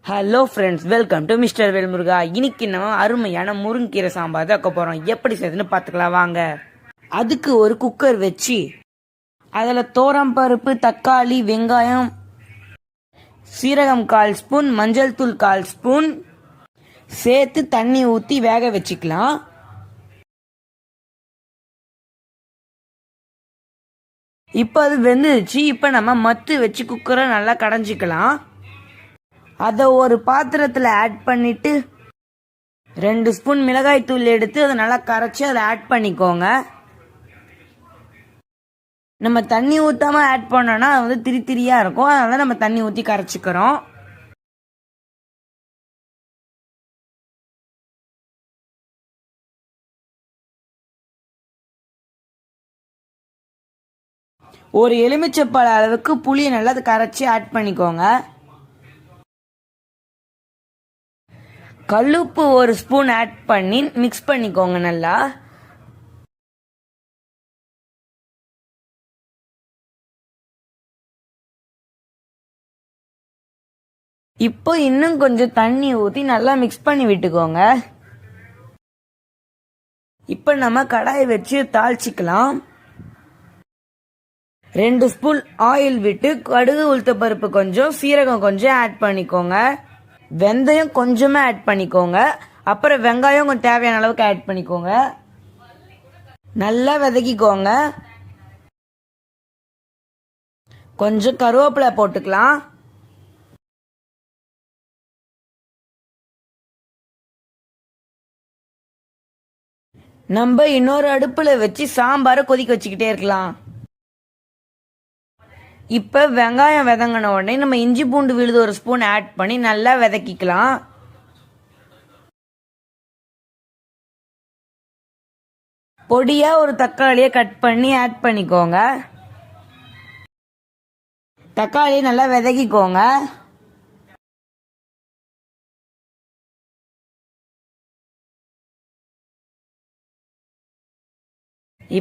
Hello friends, welcome to mister velmuruga. இன்னைக்கு நம்ம அருமையான முருங்கீரை சாம்பார் தான் வைக்க போகிறோம். எப்படி செய்யுதுன்னு பார்த்துக்கலாம் வாங்க. அதுக்கு ஒரு குக்கர் வச்சு அதில் பருப்பு, தக்காளி, வெங்காயம், சீரகம் 1/4 ஸ்பூன், மஞ்சள் தூள் 1/4 ஸ்பூன் சேர்த்து தண்ணி ஊற்றி வேக வச்சுக்கலாம். இப்போ அது வெந்துடுச்சு. இப்போ நம்ம மத்து வச்சு குக்கரை நல்லா கடைஞ்சிக்கலாம். அதை ஒரு பாத்திரத்தில் ஆட் பண்ணிட்டு 2 ஸ்பூன் மிளகாய் தூள் எடுத்து அதை நல்லா கரைச்சி அதை ஆட் பண்ணிக்கோங்க. நம்ம தண்ணி ஊற்றாம ஆட் பண்ணோன்னா அது வந்து திரியா இருக்கும். அதனால நம்ம தண்ணி ஊற்றி கரைச்சிக்கிறோம். ஒரு எலுமிச்சப்பழ அளவுக்கு புளியை நல்லா கரைச்சி ஆட் பண்ணிக்கோங்க. கல்லுப்பு 1 ஸ்பூன் ஆட் பண்ணி மிக்ஸ் பண்ணிக்கோங்க நல்லா. இப்போ இன்னும் கொஞ்சம் தண்ணி ஊற்றி நல்லா மிக்ஸ் பண்ணி விட்டுக்கோங்க. இப்போ நம்ம கடாயை வச்சு தாளிச்சிக்கலாம். 2 ஸ்பூன் ஆயில் விட்டு கடுகு, உளுத்தப்பருப்பு கொஞ்சம், சீரகம் கொஞ்சம் ஆட் பண்ணிக்கோங்க. வெந்தயம் கொஞ்சமா ஆட் பண்ணிக்கோங்க. அப்புறம் வெங்காயம் கொஞ்சம் தேவையான அளவுக்கு ஆட் பண்ணிக்கோங்க. நல்லா வதக்கிக்கோங்க. கொஞ்சம் கருவேப்பிலை போட்டுக்கலாம். நம்ம இன்னொரு அடுப்புல வச்சு சாம்பாரை கொதிக்க வச்சுக்கிட்டே இருக்கலாம். இப்போ வெங்காயம் வதங்கின உடனே நம்ம இஞ்சி பூண்டு விழுது 1 ஸ்பூன் ஆட் பண்ணி நல்லா வதக்கிக்கலாம். பொடியா ஒரு தக்காளியை கட் பண்ணி ஆட் பண்ணிக்கோங்க. தக்காளியை நல்லா வதக்கிக்கோங்க.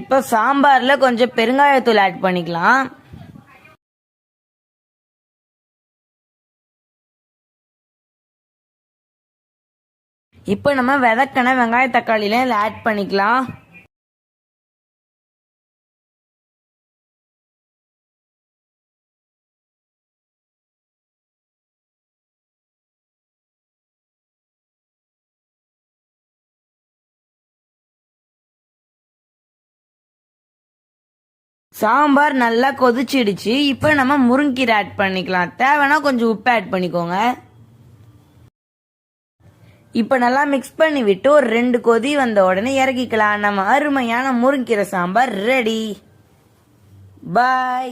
இப்போ சாம்பார்ல கொஞ்சம் பெருங்காயத்தூள் ஆட் பண்ணிக்கலாம். இப்போ நம்ம வதக்கின வெங்காய தக்காளியில ஆட் பண்ணிக்கலாம். சாம்பார் நல்லா கொதிச்சிடுச்சு. இப்போ நம்ம முருங்கீரை ஆட் பண்ணிக்கலாம். தேவைன்னா கொஞ்சம் உப்பு ஆட் பண்ணிக்கோங்க. இப்போ நல்லா மிக்ஸ் பண்ணி விட்டு ஒரு 2 கொதி வந்த உடனே இறக்கிக்கலாம். நம்ம அருமையான முருங்கீரை சாம்பார் ரெடி. பாய்.